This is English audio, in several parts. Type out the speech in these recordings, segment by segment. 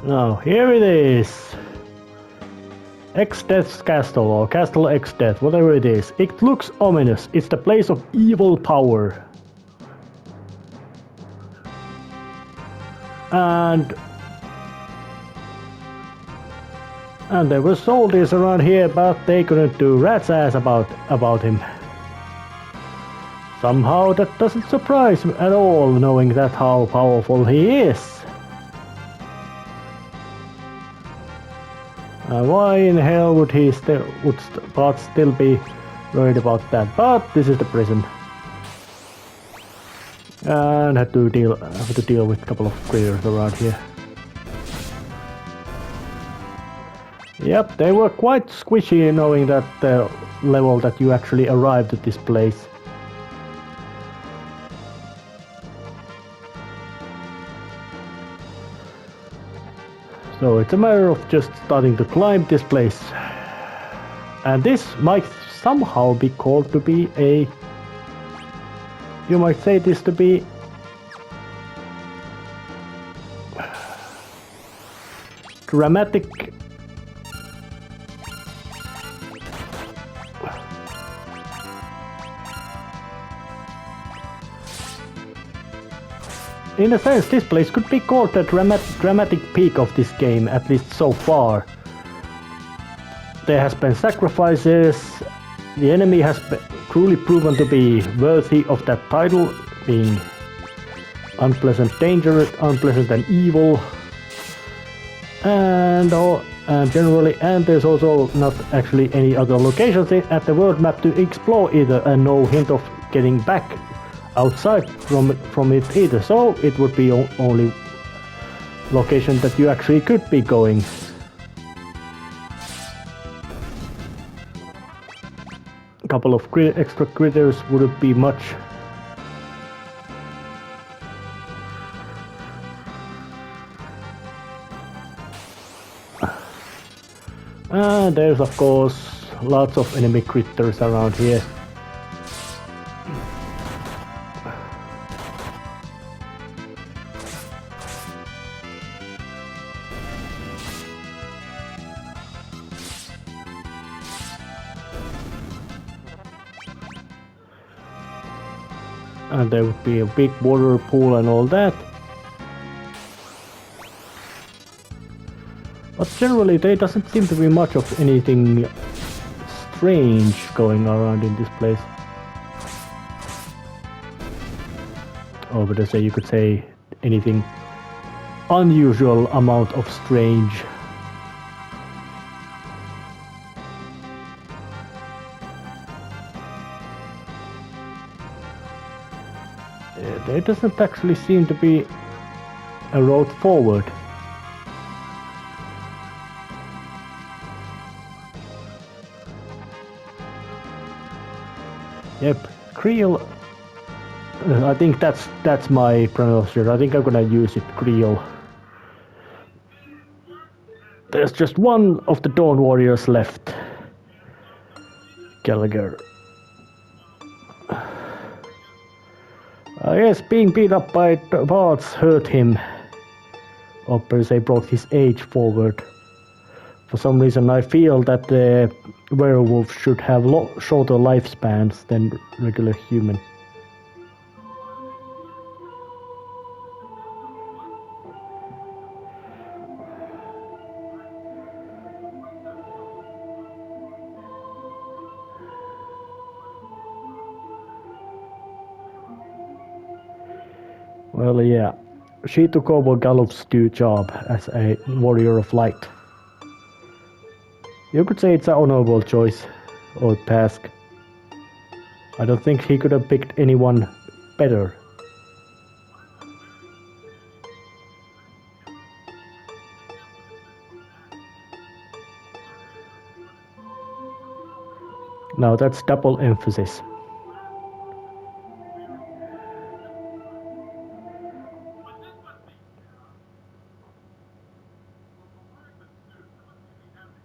Now, here it is. X-Death's Castle, or Castle X-Death, whatever it is. It looks ominous. It's the place of evil power. And there were soldiers around here, but they couldn't do rat's ass about him. Somehow that doesn't surprise me at all, knowing that how powerful he is. Why in hell would he still be worried about that? But this is the prison, and have to deal with a couple of critters around here. Yep, they were quite squishy, knowing that the level that you actually arrived at this place. So it's a matter of just starting to climb this place. And this might somehow be called to be a... You might say this to be... dramatic... In a sense, this place could be called the dramatic peak of this game, at least so far. There has been sacrifices, the enemy has truly proven to be worthy of that title, being unpleasant, dangerous, unpleasant and evil, and generally, and there's also not actually any other locations at the world map to explore either, and no hint of getting back outside from it either, so it would be only location that you actually could be going. A couple of extra critters wouldn't be much. And there's of course lots of enemy critters around here. And there would be a big water pool and all that. But generally there doesn't seem to be much of anything strange going around in this place. Or would I say you could say anything unusual amount of strange. There doesn't actually seem to be a road forward. Yep, Creole. I think that's my pronunciation. I think I'm gonna use it, Creole. There's just one of the Dawn Warriors left. Gallagher. Yes, being beat up by bards hurt him, or per se brought his age forward. For some reason I feel that the werewolf should have shorter lifespans than regular human. Well, yeah, she took over Gallup's new job as a warrior of light. You could say it's an honorable choice or task. I don't think he could have picked anyone better. Now that's double emphasis.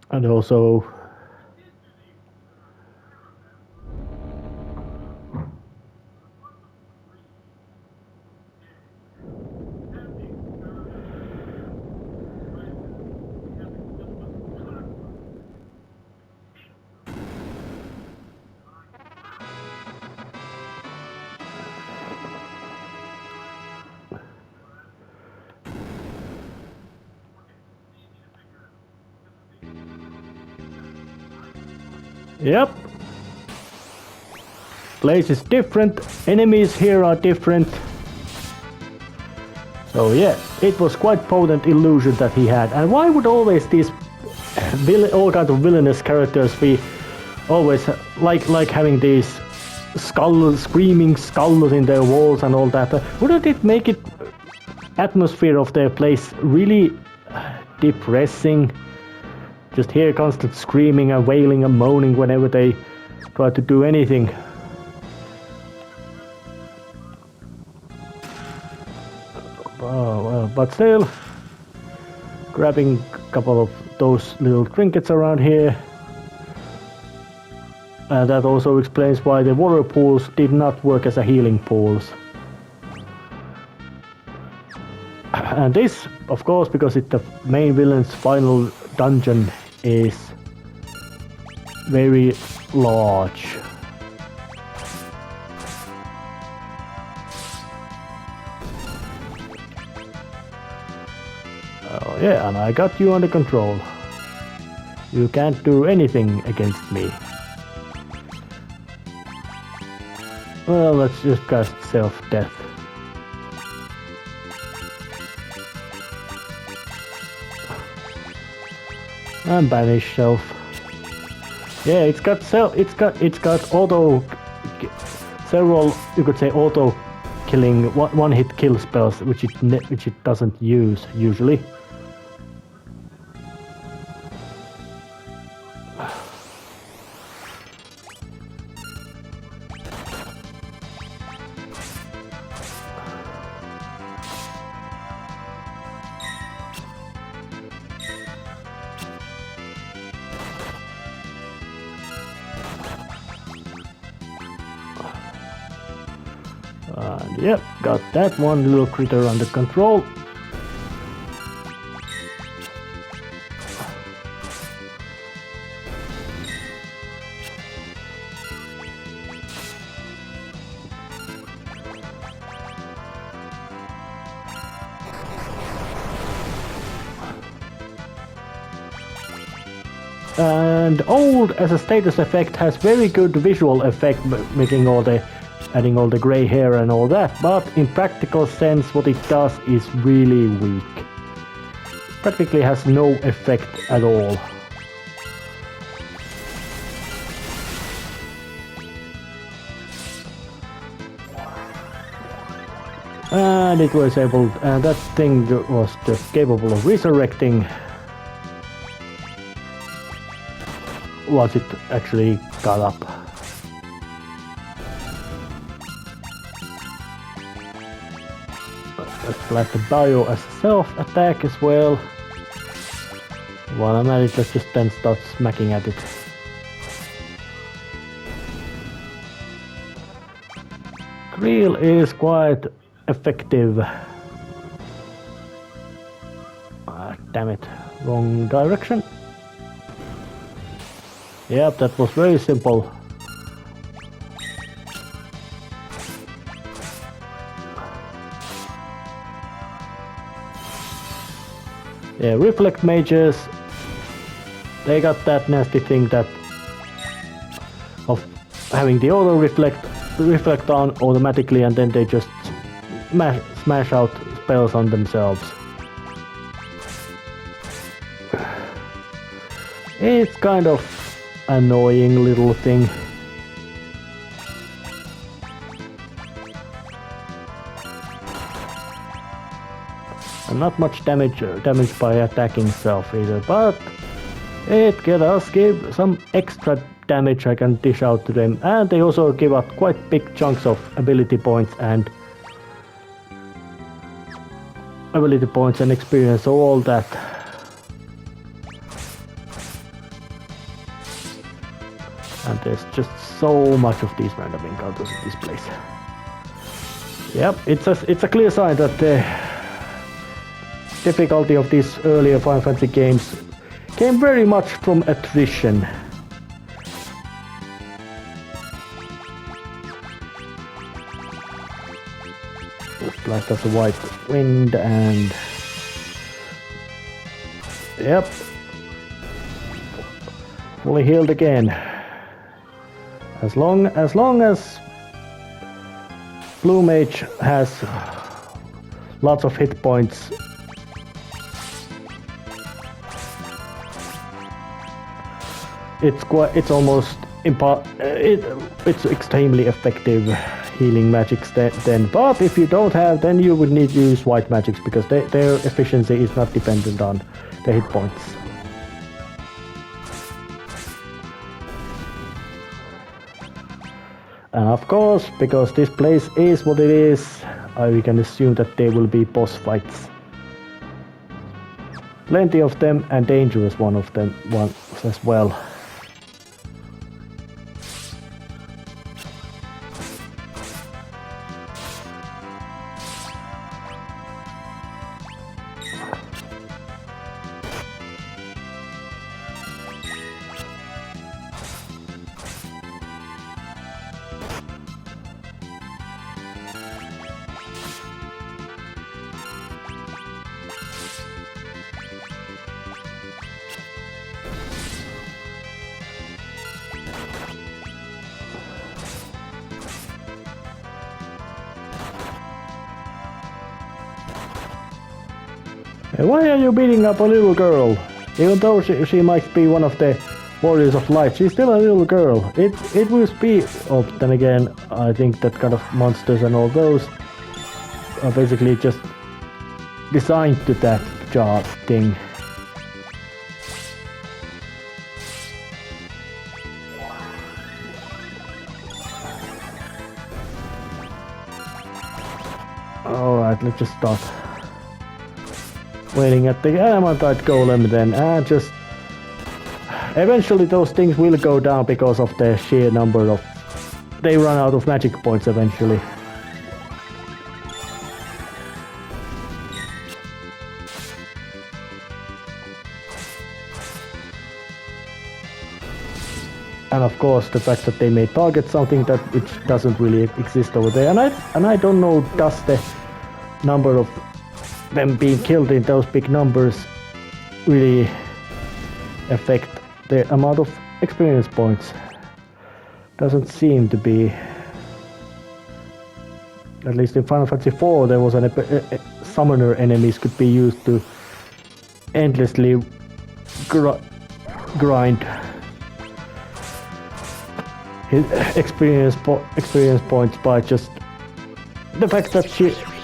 And also Yep. Place is different, enemies here are different. So yeah, it was quite potent illusion that he had. And why would always these all kinds of villainous characters be always like having these screaming skulls in their walls and all that? Wouldn't it make it atmosphere of their place really depressing? Just hear constant screaming and wailing and moaning whenever they try to do anything. Oh, well, but still, grabbing a couple of those little trinkets around here. And that also explains why the water pools did not work as a healing pools. And this, of course, because it's the main villain's final dungeon, is very large. Oh yeah, and I got you under control. You can't do anything against me. Well, let's just cast self-death. And banish self. Yeah, it's got auto several, you could say, auto killing one hit kill spells, which it doesn't use usually. And yep, got that one little critter under control. And old as a status effect has very good visual effect, making adding all the gray hair and all that, but in practical sense what it does is really weak. Practically has no effect at all. And it was able, and that thing was just capable of resurrecting once it actually got up. Let's let the bio as a self-attack as well. While I'm at it, let's just then start smacking at it. Creel is quite effective. Damn it, wrong direction. Yep, that was very simple. Yeah, reflect mages, they got that nasty thing that of having the auto reflect on automatically, and then they just smash out spells on themselves. It's kind of annoying little thing. And not much damage by attacking self either, but it does give some extra damage I can dish out to them, and they also give up quite big chunks of ability points and experience, so all that. And there's just so much of these random encounters in this place. Yep, it's a clear sign that the difficulty of these earlier Final Fantasy games came very much from attrition. Blast of the white wind and... Yep. Fully healed again. As long as Blue Mage has lots of hit points, it's almost it's extremely effective healing magics then. But if you don't have, then you would need to use white magics because their efficiency is not dependent on the hit points. And of course, because this place is what it is, we can assume that there will be boss fights. Plenty of them, and dangerous ones as well. Why are you beating up a little girl? Even though she might be one of the warriors of light, she's still a little girl. It will be... Oh, then again, I think that kind of monsters and all those are basically just designed to that job thing. Alright, let's just stop waiting at the Adamantite Golem then, and just... Eventually those things will go down because of the sheer number of... They run out of magic points eventually. And of course the fact that they may target something that it doesn't really exist over there. And I don't know, does the number of them being killed in those big numbers really affect the amount of experience points? Doesn't seem to be. At least in Final Fantasy IV there was a summoner enemies could be used to endlessly grind his experience points by just the fact that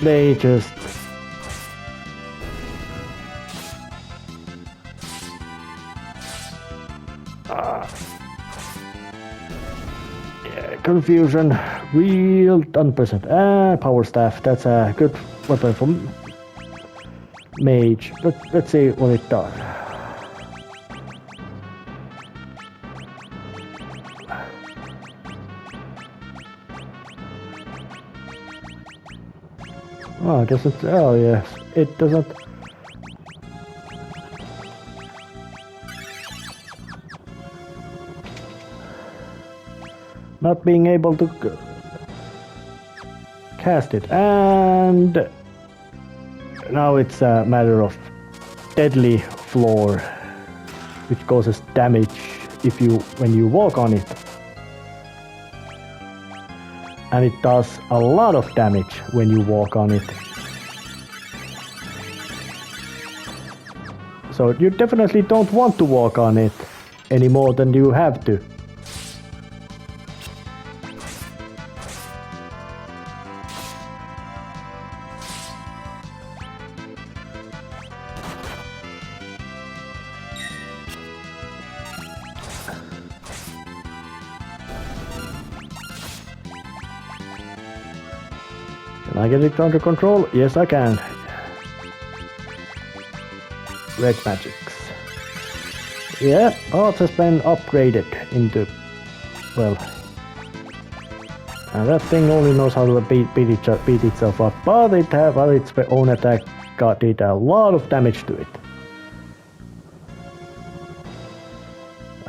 they just confusion, real 100%, and power staff. That's a good weapon for mage. Let's see what it does. Oh, it doesn't. Oh yes, it doesn't. Not being able to cast it, and now it's a matter of deadly floor, which causes damage when you walk on it, and it does a lot of damage when you walk on it. So you definitely don't want to walk on it any more than you have to. Can I get it under control? Yes, I can. Red magics. Yeah, Arts has been upgraded into... Well... And that thing only knows how to beat itself up, but its own attack did a lot of damage to it.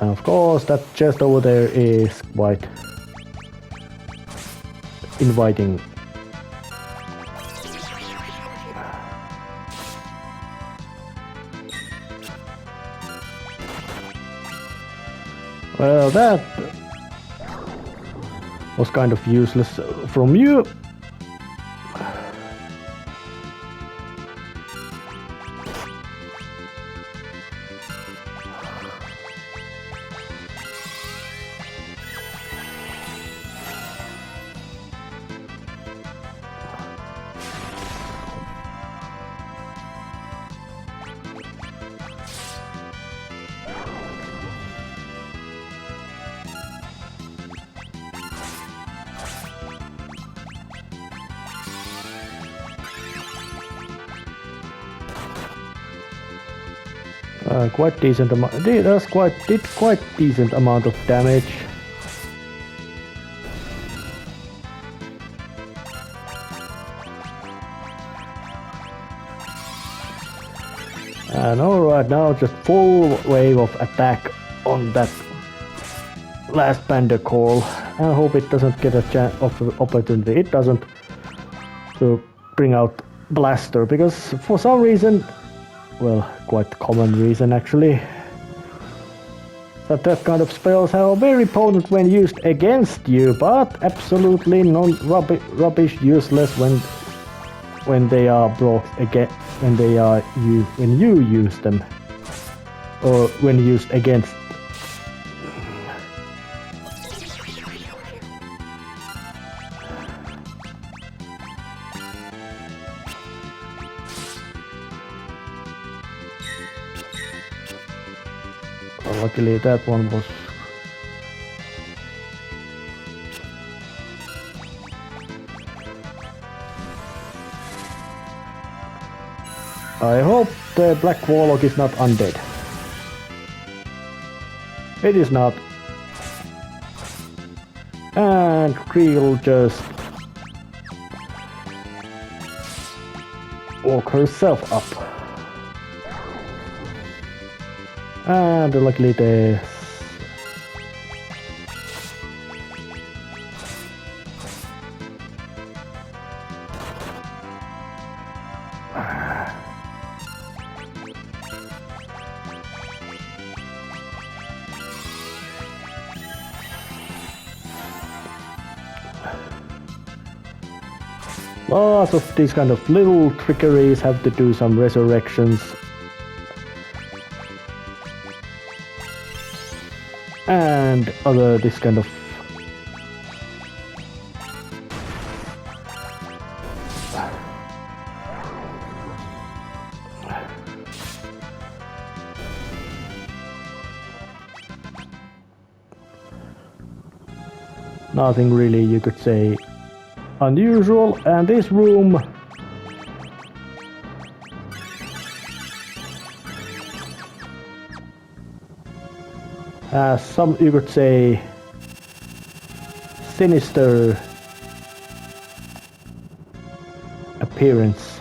And of course, that chest over there is quite inviting. Well, that was kind of useless from you. Quite decent amount. That's did quite decent amount of damage. And alright, now just full wave of attack on that last panda call. I hope it doesn't get a chance of opportunity. It doesn't to bring out Blaster, because for some reason, well, quite common reason actually, that kind of spells are very potent when used against you, but absolutely rubbish useless when they are brought again, when you use them, or when used against. Luckily that one was... I hope the Black Warlock is not undead. It is not. And Creel just woke herself up. And luckily the lots of these kind of little trickeries have to do some resurrections. And other this kind of nothing really you could say unusual. And this room has some, you could say, sinister appearance.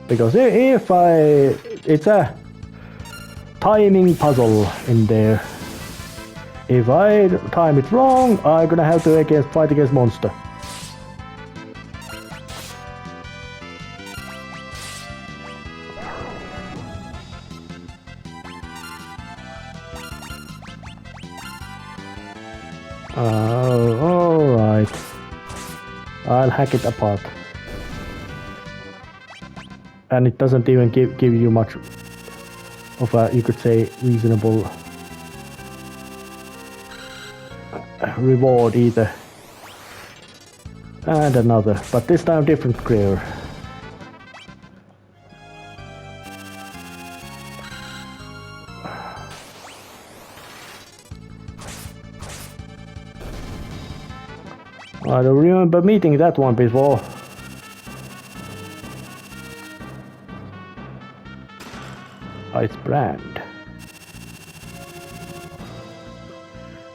Because it's a timing puzzle in there. If I time it wrong, I'm gonna have to fight against monster. Alright. I'll hack it apart. And it doesn't even give you much of a, you could say, reasonable reward either. And another, but this time different creature. I don't remember meeting that one before. Ice brand.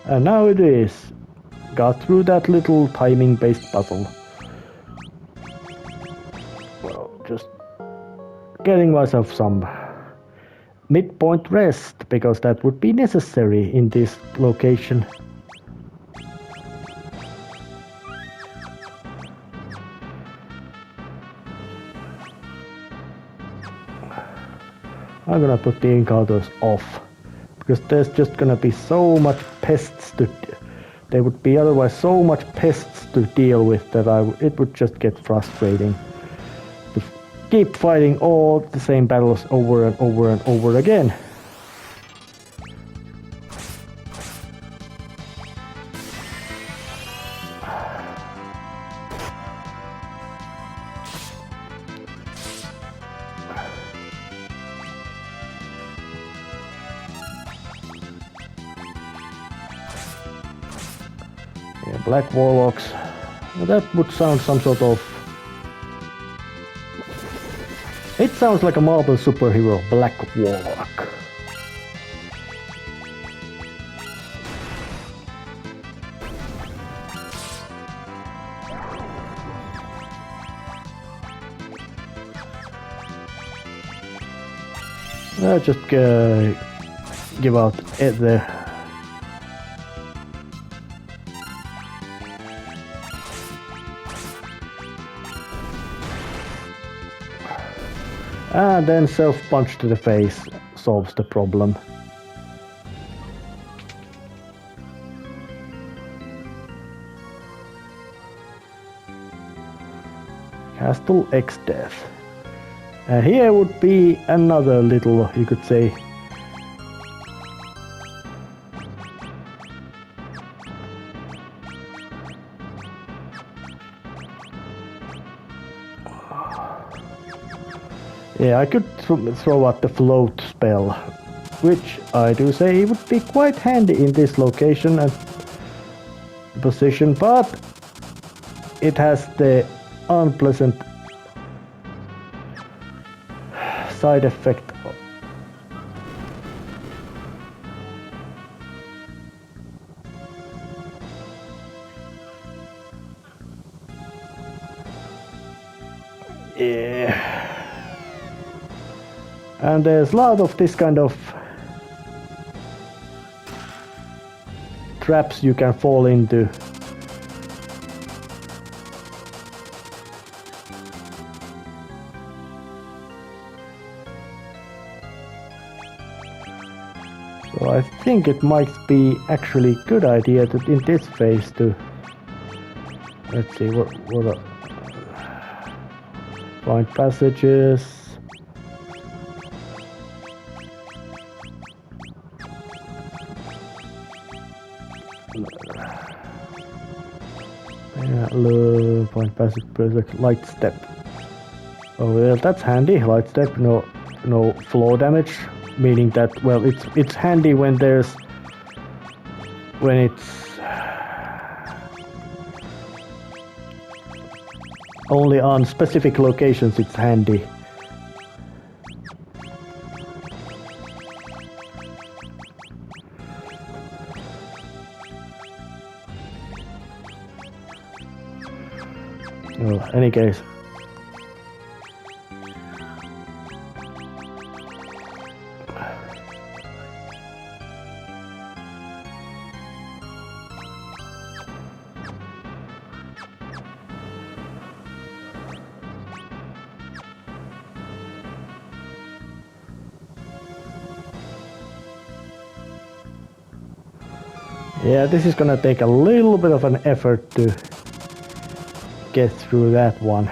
And now it is. Got through that little timing based puzzle. Well, just getting myself some midpoint rest, because that would be necessary in this location. I'm gonna put the encounters off. Because there's just gonna be so much pests to... There would be otherwise so much pests to deal with that it would just get frustrating. To keep fighting all the same battles over and over and over again. Yeah, Black Warlocks. Well, that would sound some sort of... It sounds like a Marvel superhero, Black Warlock. I'll just give out the... And then self-punch to the face solves the problem. Castle X Death. And here would be another little, you could say, yeah, I could throw out the float spell, which I do say would be quite handy in this location and position, but it has the unpleasant side effect. Yeah. And there's a lot of this kind of traps you can fall into. So I think it might be actually a good idea to, in this phase, to... Let's see, what find passages. Yeah, find passage, light step. Oh well, that's handy. Light step, no floor damage, meaning that, well, it's handy when it's only on specific locations. It's handy. Well, any case. Yeah, this is gonna take a little bit of an effort to get through that one.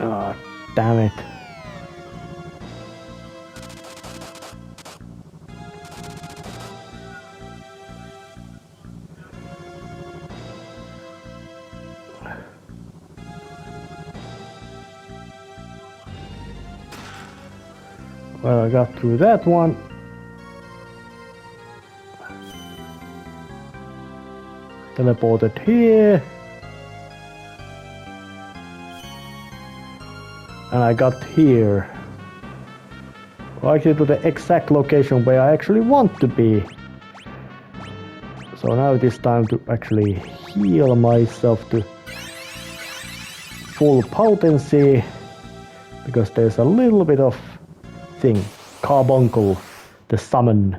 Oh, damn it. Well, I got through that one. Teleported here. And I got here. Well, actually to the exact location where I actually want to be. So now it is time to actually heal myself to full potency. Because there's a little bit of Carbuncle, the summon.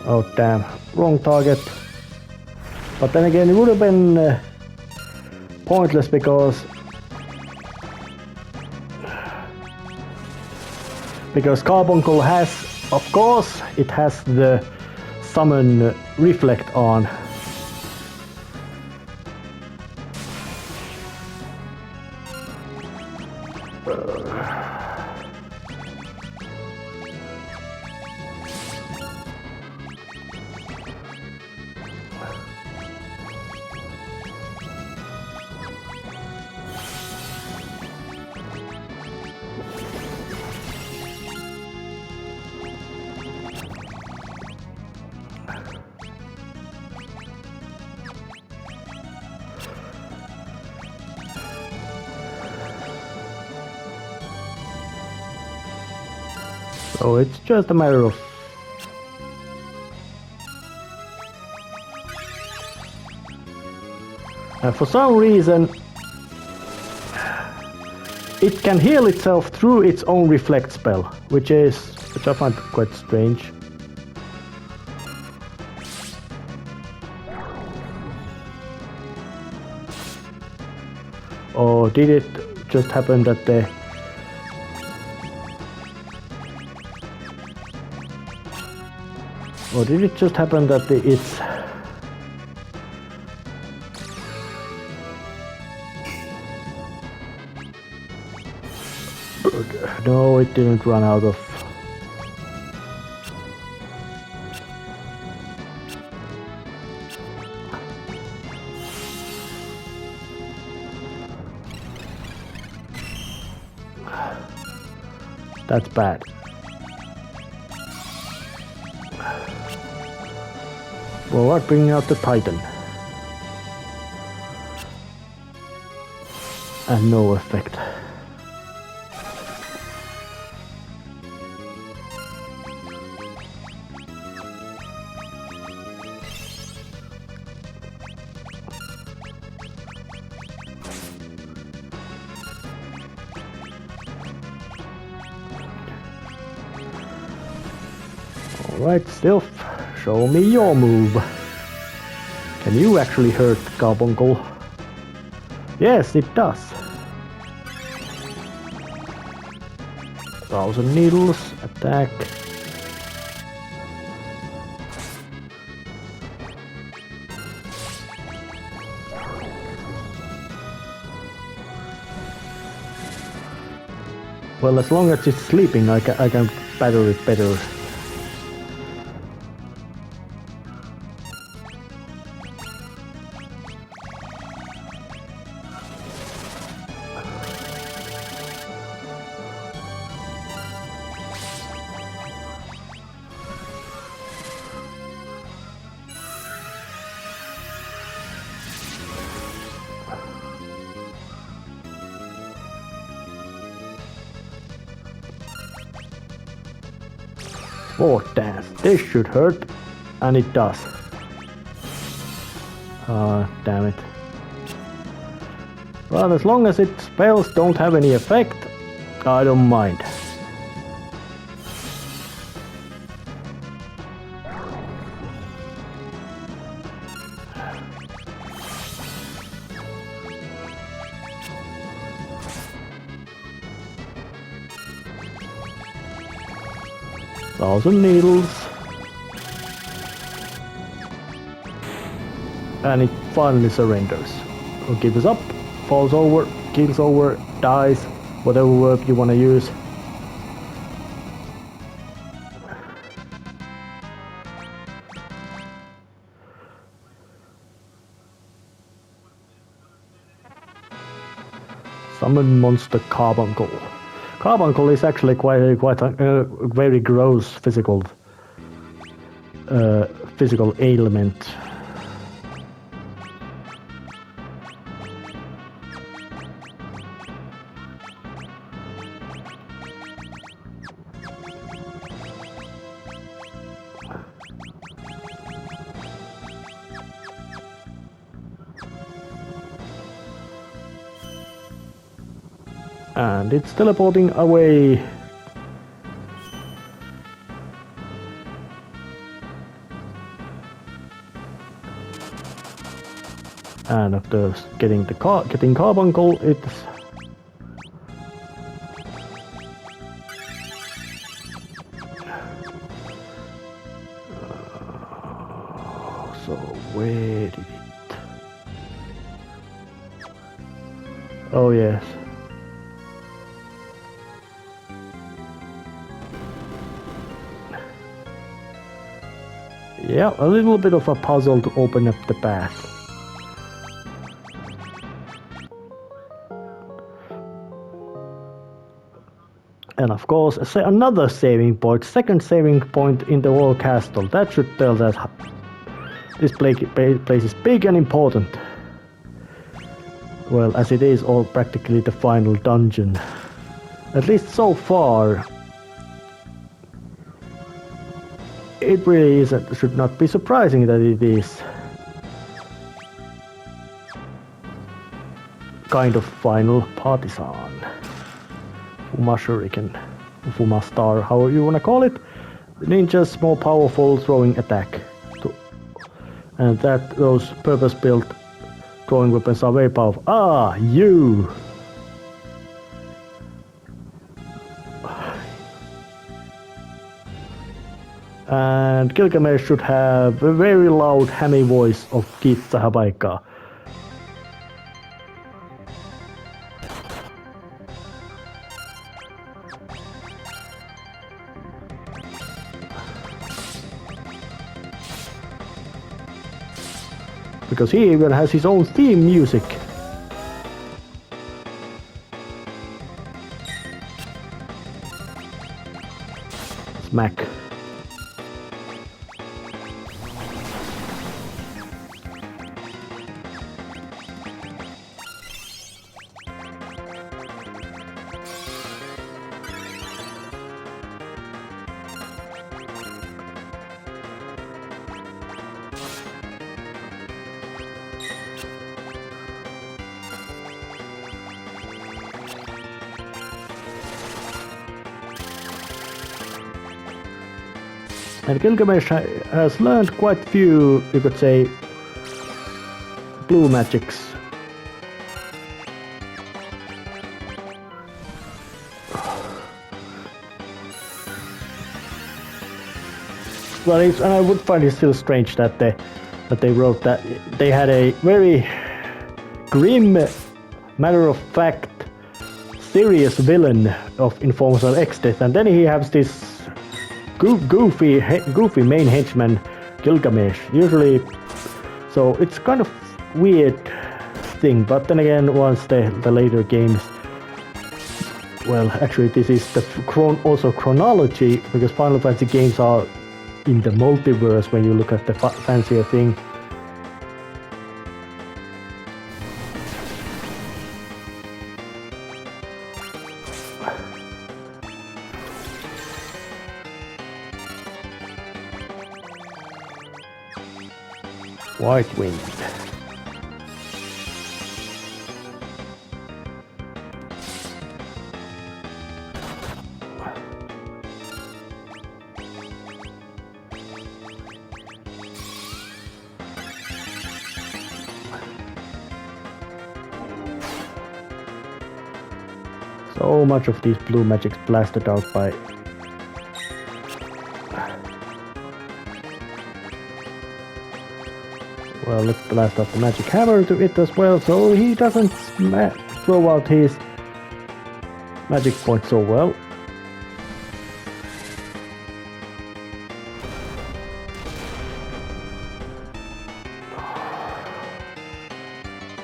Oh damn, wrong target. But then again, it would have been pointless because Carbuncle has, of course, it has the summon reflect on. So it's just a matter of and for some reason it can heal itself through its own reflect spell, which I find quite strange. Or did it just happen that the Or did it just happen that it's... No, it didn't run out of... That's bad. Well, what, bringing out the Titan. And no effect. Alright, Sylph, show me your move. Can you actually hurt Carbuncle? Yes, it does. 1000 needles, attack. Well, as long as it's sleeping, I can battle it better. Sword dance. This should hurt, and it does. Damn it. Well, as long as its spells don't have any effect, I don't mind. Thousand needles, and it finally surrenders. Or gives up, falls over, keels over, dies, whatever word you want to use. Summon monster Carbuncle. Carbuncle is actually quite a very gross physical ailment. And it's teleporting away. And after getting carbon gold, it's so where did it? Oh yes. Yeah, a little bit of a puzzle to open up the path. And of course, another saving point, second saving point in the whole castle. That should tell that this place is big and important. Well, as it is all practically the final dungeon. At least so far. It really should not be surprising that it is kind of final partisan. Fuma Shuriken, Fuma Star, however you wanna call it. Ninja's more powerful throwing attack. And that those purpose-built throwing weapons are very powerful. Ah, you! And Gilgamesh should have a very loud hammy voice of Kitsa Habaika. Because he even has his own theme music. Smack. And Gilgamesh has learned quite few, you could say, blue magics. Well, and I would find it still strange that they wrote that they had a very grim, matter-of-fact, serious villain of Informal X-Death, and then he has this goofy main henchman Gilgamesh. Usually, so it's kind of weird thing. But then again, once the later games, well, actually this is the also chronology, because Final Fantasy games are in the multiverse when you look at the fancier thing. White Wind. So much of these blue magics blasted out by well, let's blast out the magic hammer to it as well, so he doesn't throw out his magic point so well.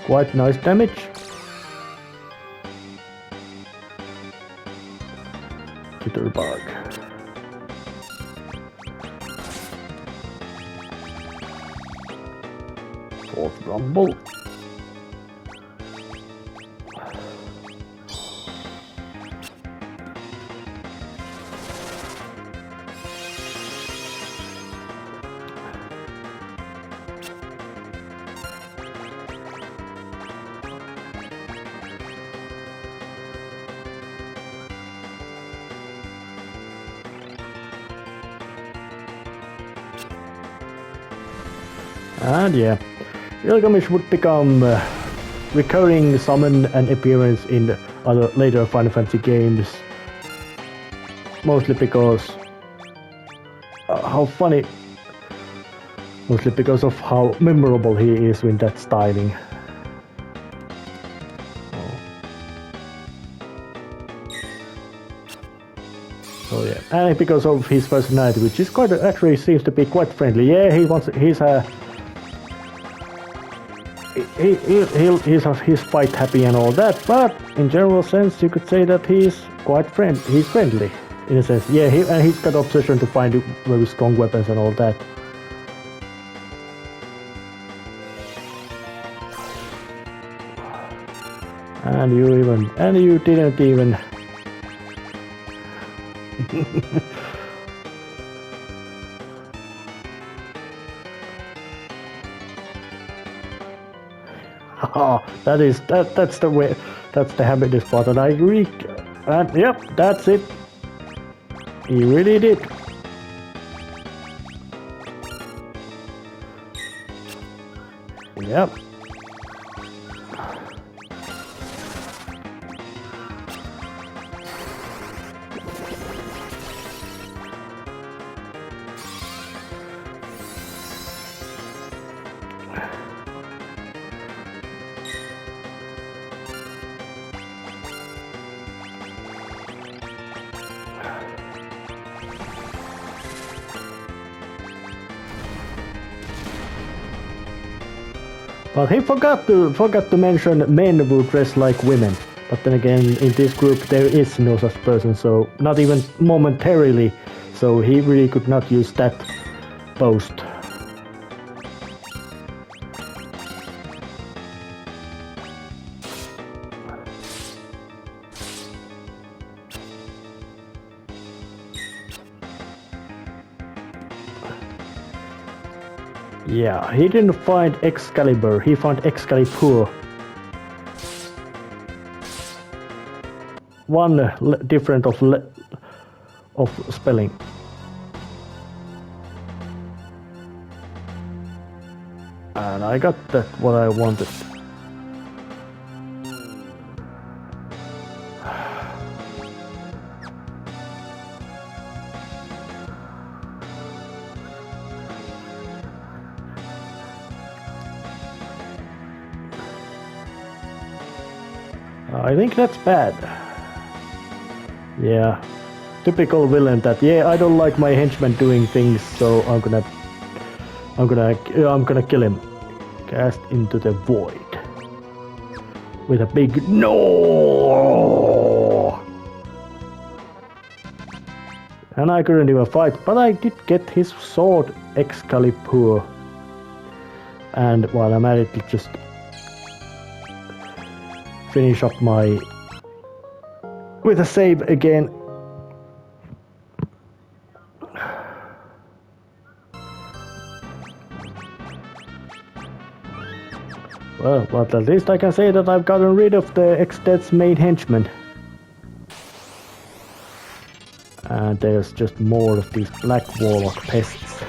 Quite nice damage. Jitterbug. Fourth rumble. And yeah, Gilgamesh would become recurring summon and appearance in other later Final Fantasy games. Mostly because how funny. Mostly because of how memorable he is with that styling. So yeah, and because of his personality, which is quite actually seems to be quite friendly. Yeah, he's fight happy and all that, but in general sense, you could say that he's friendly in a sense. Yeah, he's got obsession to find very strong weapons and all that. And you didn't even. Oh, that's the way. That's the happiness part, and I agree. And yep, that's it. He really did. Yep. But he forgot to mention men who dress like women. But then again, in this group there is no such person, so not even momentarily. So he really could not use that boast. Yeah, he didn't find Excalibur, he found Excalibur. One different of spelling. And I got that what I wanted. I think that's bad. Yeah, typical villain that. Yeah, I don't like my henchman doing things, so I'm gonna kill him. Cast into the void with a big no. And I couldn't even fight, but I did get his sword Excalibur. And while I'm at it, just finish up my with a save again. Well, but at least I can say that I've gotten rid of the Exted's main henchman. And there's just more of these black warlock pests.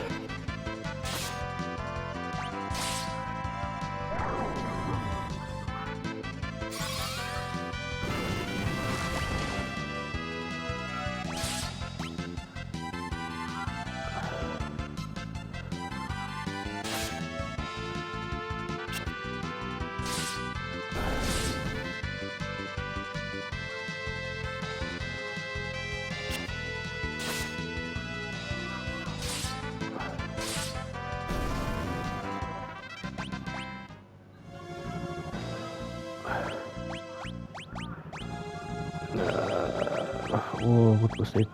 Oh, what was it?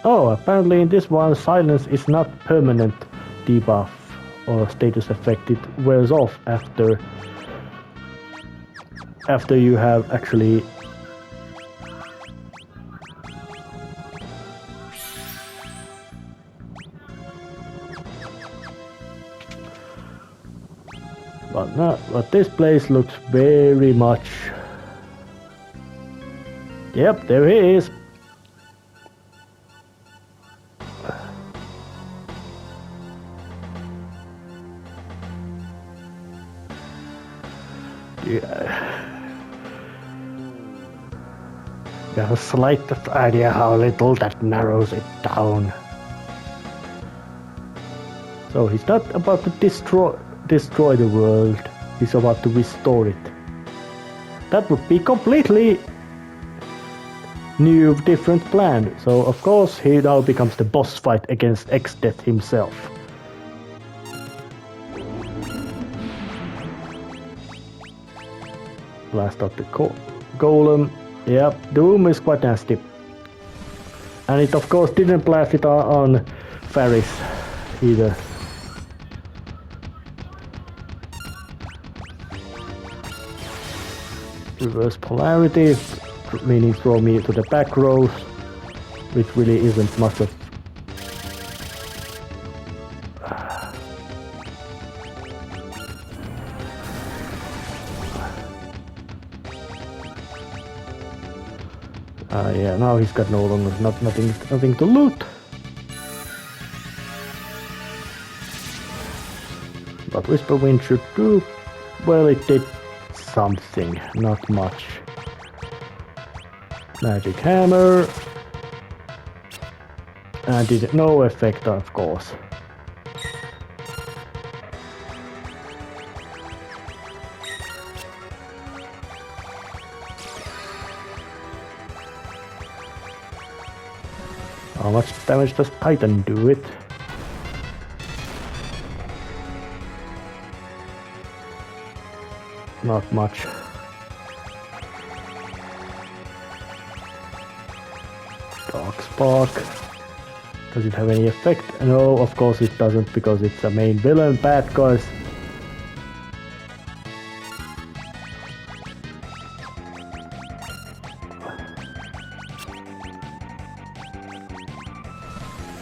Oh, apparently in this one, silence is not permanent debuff or status effect. It wears off after you have actually but this place looks very much. Yep, there he is. You have a slight idea how little that narrows it down. So he's not about to destroy the world. He's about to restore it. That would be completely new, different plan. So of course he now becomes the boss fight against X-Death himself. Blast out the golem. Yep, Doom is quite nasty. And it of course didn't blast it on Faris either. Reverse polarity, meaning throw me to the back rows, which really isn't much of... yeah, now he's got no longer nothing to loot. But Whisper Wind should do... well, it did something, not much. Magic Hammer. And did no effect, of course. How much damage does Titan do it? Not much. Dark Spark. Does it have any effect? No, of course it doesn't, because it's a main villain, bad guys.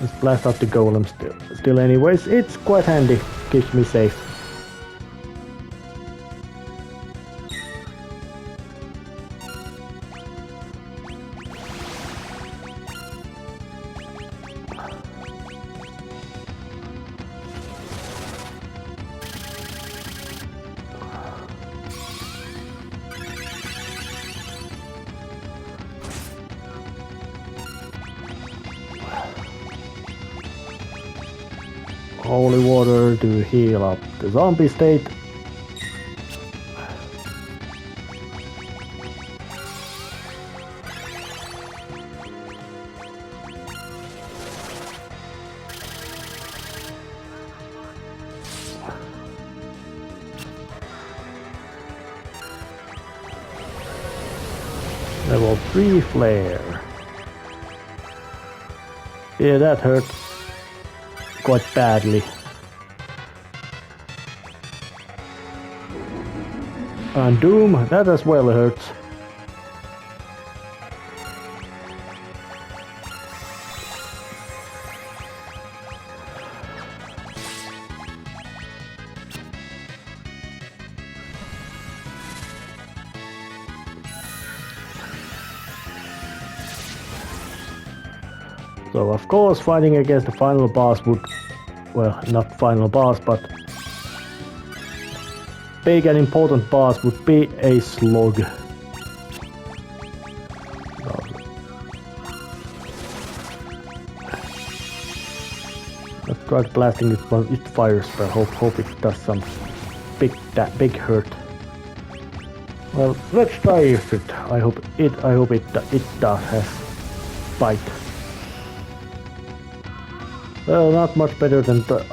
Let's blast out the golem still anyways. It's quite handy. Keeps me safe. Holy water to heal up the zombie state. Level 3 flare. Yeah, that hurt quite badly. And Doom, that as well hurts. So of course fighting against the final boss would, well, not final boss, but big and important boss would be a slug. Let's try blasting it with fire spell. Hope it does some big hurt. Well, let's try it. I hope it does has bite. Well, not much better than the...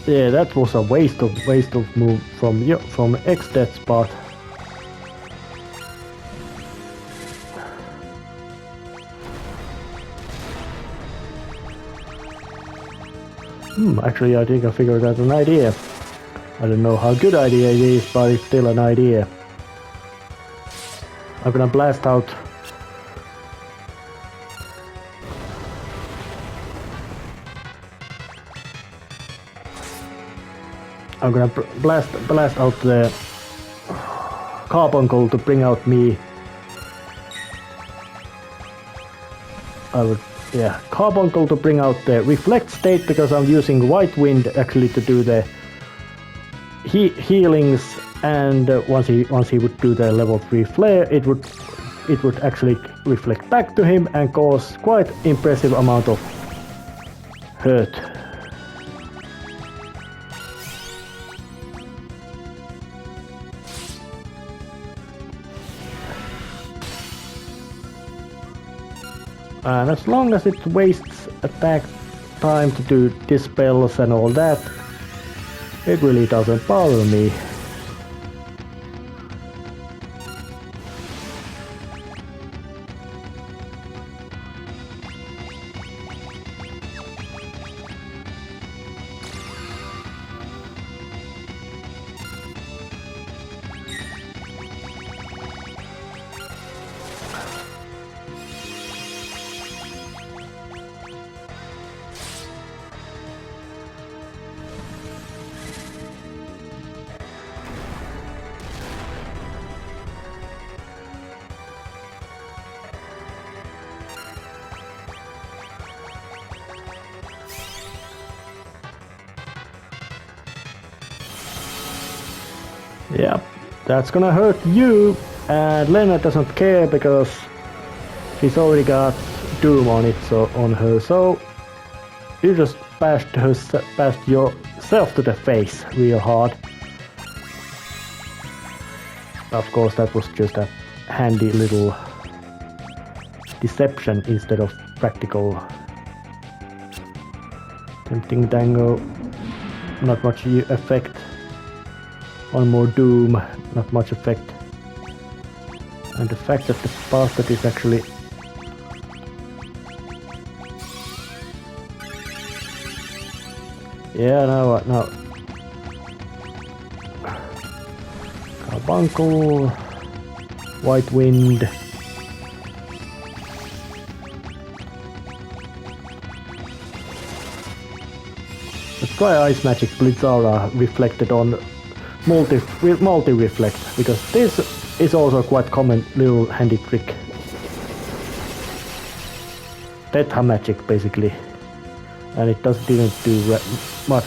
Yeah, that was a waste of move from X-Death's part. Actually I think I figured out an idea. I don't know how good idea it is, but it's still an idea. I'm gonna blast out blast out the carbuncle to bring out me. I would yeah, carbuncle to bring out the reflect state because I'm using white wind actually to do the healings, and once he would do the level 3 flare, it would actually reflect back to him and cause quite impressive amount of hurt. And as long as it wastes attack time to do dispels and all that, it really doesn't bother me. Yep, that's gonna hurt you, and Lena doesn't care because she's already got Doom on it, so on her. So you just bashed yourself to the face real hard. Of course, that was just a handy little deception instead of practical. Tempting Dango, not much effect. One more Doom, not much effect. And the fact that the bastard is actually... Yeah, now... Carbuncle... White Wind... Let's try Ice Magic Blitzara reflected on multi-reflect, because this is also a quite common little handy trick. Tetha magic basically, and it didn't do much.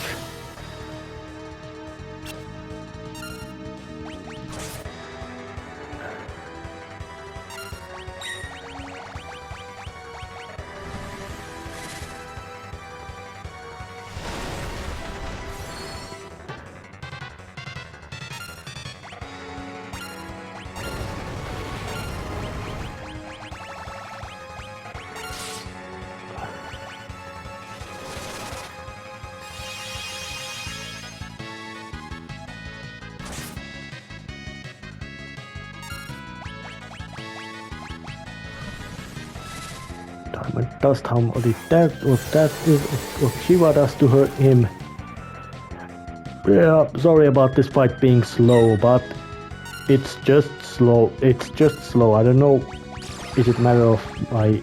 Dust Hum, what Shiva does to hurt him. Yeah, sorry about this fight being slow, but it's just slow. I don't know, is it a matter of my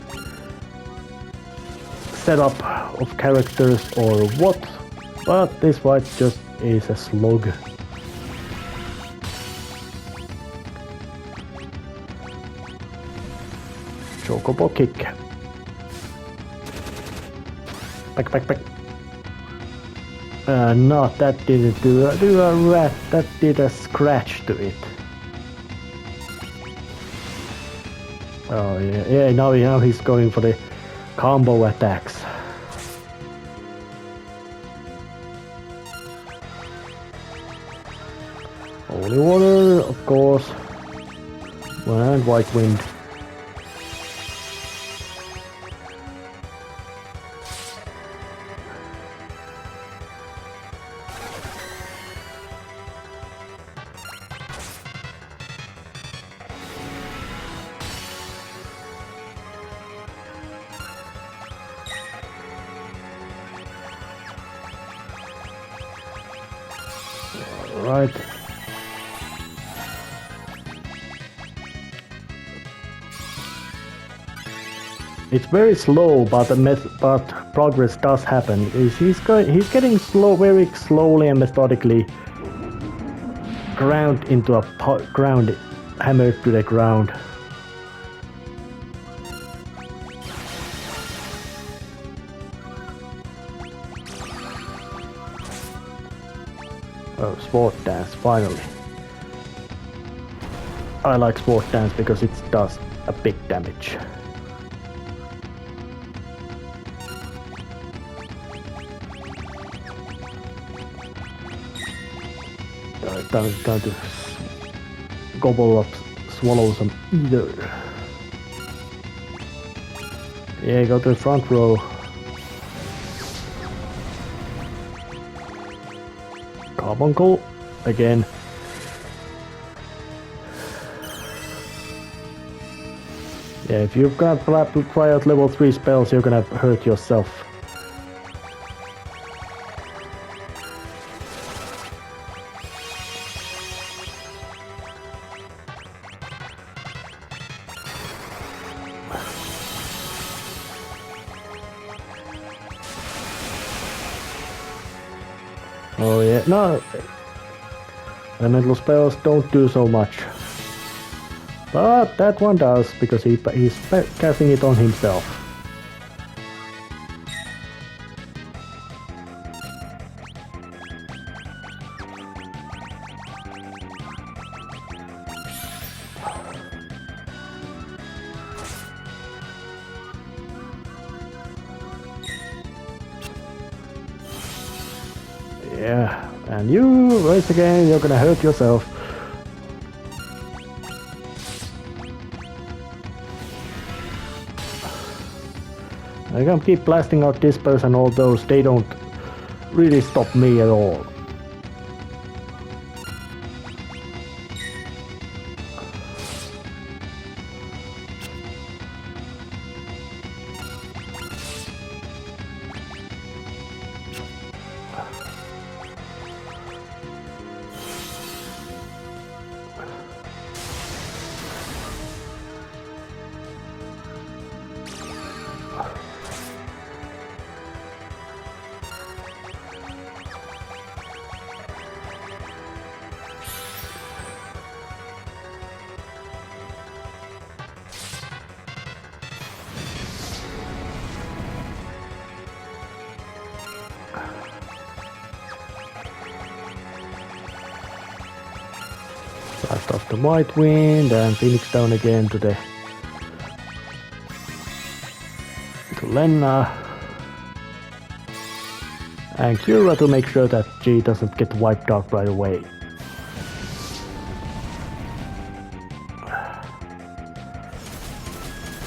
setup of characters or what, but this fight just is a slog. Chocobo kick. Back. No, that didn't do a rat. That did a scratch to it. Oh yeah. Now he's going for the combo attacks. Holy water, of course, and white wind. Right. It's very slow, but progress does happen. He's getting very slowly and methodically ground into a ground, hammered to the ground. Oh, sword dance, finally. I like sword dance because it does a big damage. Time to gobble up, swallow some either. Yeah, go to the front row. Carbuncle again. Yeah, if you're gonna try out level 3 spells, you're gonna hurt yourself. Oh yeah, no, elemental spells don't do so much. But that one does, because he's casting it on himself. Yeah, and you, once again, you're gonna hurt yourself. I can keep blasting out dispels and all those, they don't really stop me at all. Blast off the White Wind and Phoenix down again to Lenna. And Kira to make sure that she doesn't get wiped out right away.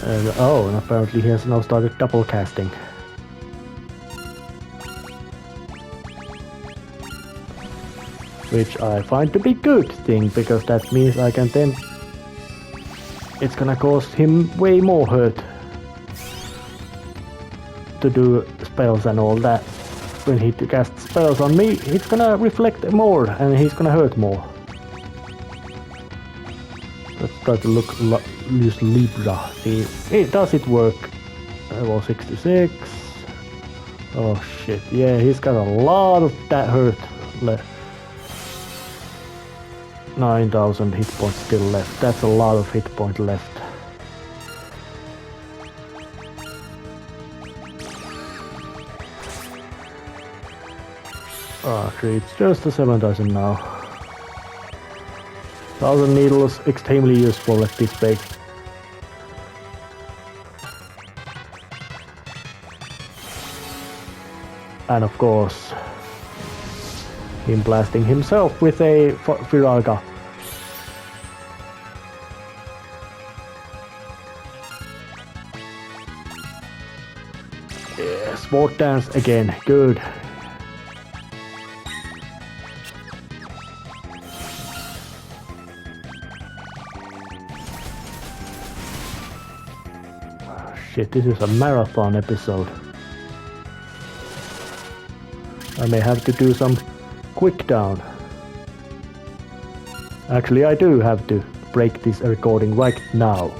And apparently he has now started double casting. Which I find to be good thing, because that means I can then... It's gonna cost him way more hurt to do spells and all that. When he casts spells on me, it's gonna reflect more and he's gonna hurt more. Let's try to use Libra. See, does it work? Level 66. Oh shit, yeah, he's got a lot of that hurt left. 9,000 hit points still left. That's a lot of hit point left. Actually, it's just a 7,000 now. 1,000 needles, extremely useful at this rate. And of course, him blasting himself with a Viraga. Yeah, sword dance again, good. Oh, shit, this is a marathon episode. I may have to do some quick down. Actually, I do have to break this recording right now.